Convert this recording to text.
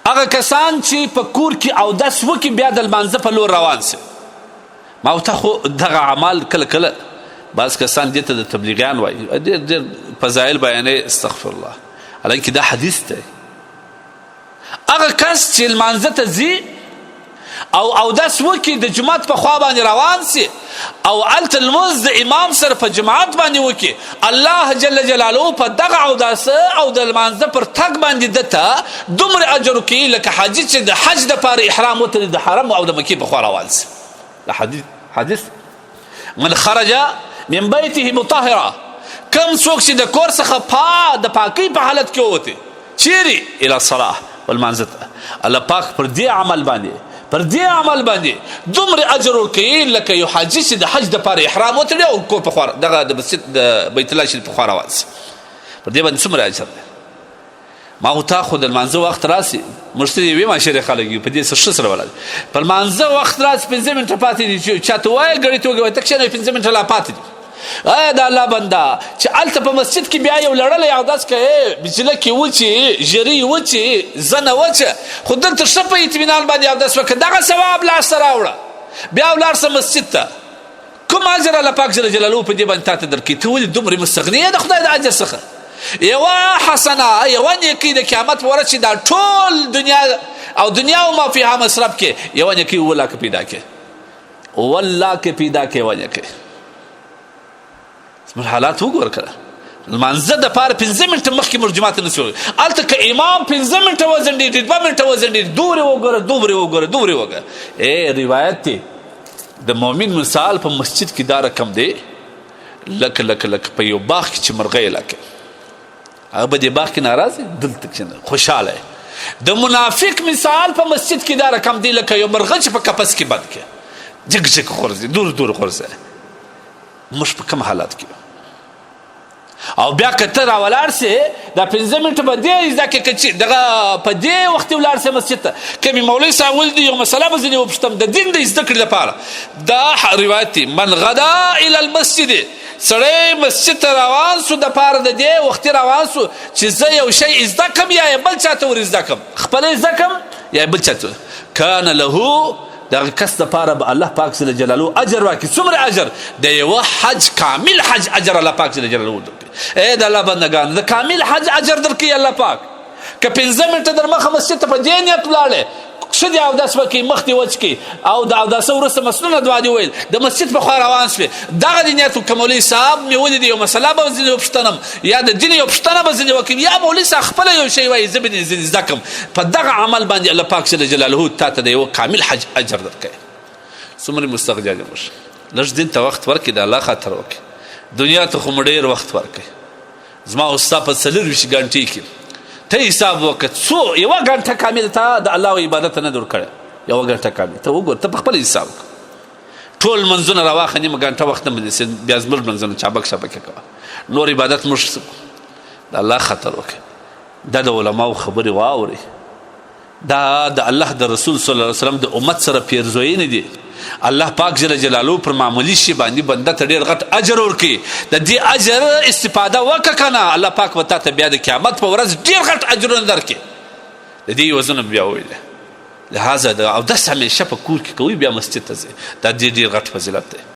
هغه کسان چې په کور کې اودس وکړي بیا د لمانځه په لور روان سي. ما ورته خو دغه اعمال کله کله بعض کسان دې ته د تبلیغیان وایي، ډېر فضایل بیانوي، استغفر الله، حالانکه دا حدیث دی. هغه کس چې لمانځه ته ځي او اودس وکړي د جومات په خوا باندې روان سي او هلته لمونځ د امام سره په جماعت باندې وکړي، الله جل جلاله په دغه اوداسه او د لمانځه پر تګ باندې ده ته دومره اجر ورکوي لکه حاجي چې د حج دپاره احرام وتړي د حرم او د مکې په خوا روان سي. دا حدیث من خرج من بیته مطهرا، کم څوک چې د کور څخه د پاکۍ په حالت کې ووتې چیرې الى الصلاة والمانځه ته، الله پاک پر دې عمل باندې دومره اجر ورکوي لکه یو حاجي چې د حج دپاره احرام وتړي او کور په خوا دغه د مسجد د بیت الله شریف په خوا روان سي. پر دې باندې څومره اجر دی. ما غوته خو د لمانځه وخت راسي، موږ ته یوې معاشرې خلک یو په دې ښه سره ولاړ دي. په لمانځه وخت راسي 15 منټه پاتې دي چې چاته وایي ګړې توګې وایي ته کښېنه 15 منټه لا پاتې دي. ایا د الله بنده چې هلته په مسجد کې بیا یو لړلی اودس کوې، بجله کې وچې، ژرۍ وچې، زنه وچه، خو دلته ښه په اطمینان باندې اودس وکړه، دغه ثواب لاسته راوړه، بیا ولاړ شه مسجد ته. کوم اجر الله پاک جل جلاله په دې باندې تا ته درکوي؟ ته ولې دومره مستغني یې د خدای د اجر څخه؟ یوه حسنه، یوه نیکي د قیامت په ورځ چې دا ټول دنیا او ما فیها مصرف کې یوه نیکي 7 لاکه پیدا کې، 7 لاکه پیدا کې یوه نیکي. زموږ حالات وګوره کنه. لمانځه دپاره 15 منټه مخکې موږ جومات ته نسو هلته که امام 15 منټه وځنډېږي، 2 منټه وځنډېږي، دومرې وګوره. روایت دی د مؤمن مثال په مسجد کې دا رقم دی لکه په یو باغ کې چې مرغۍ لاکې، هغه به دې باغ کې ناراض دلته کښېنه خوشحاله. د منافق مثال په مسجد کې دا رقم دی لکه یو مرغه چې په قفس کې بند کې جګ غورځي، دور غورځي. موږ په کوم حالات کې او بیا که ته راولاړ سې دا 15 منټه به دې زده کړې که چې دغه په دې وخت ولاړ سې مسجد ته، که مې مولوي صاحب ولدي یو مسله به ځینې وپوښتم د دین د زده کړې لپاره. دا روایت دی من غدا الى المسجد، سړی مسجد ته روان سو دپاره د دې وختي روان سو چې زه یو شی زده کم یا بل چاته ور زده کم، خپله زده کم یا بل چاته، کان له دغه کس دپاره به الله پاک جل جلاله اجر واکړي. څومره اجر؟ د یوه حج کامل حج اجر الله پاک جل جلاله ورکړي. ای د الله بندګانو د کامل حج اجر درکوي الله پاک. که 15 منټه در مخه مسجد ته په دې نیت ولاړې ښه دې اودس وکړي، مخ دې وچ کړي او د اوداسه وروسته مسنونه دعا دې ویل، د مسجد په خوا روان شوې، دغه دې نیت که مولوي صاحب مې ولیدې یو مسله به ځینې وپوښتنم یا د دین یو پوښتنه به ځینې وکړم یا مولوي صاحب خپله یو شی وایي زه به ځینې زده کړم، په دغه عمل باندې الله پاک جل جلاله تا ته د یوه کامل حج اجر درکوي. څومره مستغجل موږ لږ دین ته وخت ورکړي، د الله خاطر وکړي. دنیا ته خو مو ډېر وخت ورکړي. زما او ستا په 24 ګنټې کې ته حساب وکړه یوه ګنټه کامل ته د الله عبادت نه در کړی، یوه ګنټه کامل ته وګوره، ته په خپل حساب وکړه. ټول منځونه راواخه، نیمه ګنټه وخت نه مې بیا زموږ منځونه چابک کوه، نور عبادت موږ د الله خاطر وکړه. دا د علماو خبرې واورئ، دا د الله د رسول صلی الله علیه وسلم د امت سره پیرزوینې دي. الله پاک جل جلاله پر معمولی شي باندې بنده ته ډېر غټ اجر ورکوي. د دې اجر استفاده وکړه که نه، الله پاک به تا ته بیا د قیامت په ورځ ډېر غټ اجرونه درکړي. د دې وزنه بیا وویله. لهذا د اودس همیشه په کور کې کوئ، بیا مسجد ته ځئ، دا ډېر غټ فضیلت دی.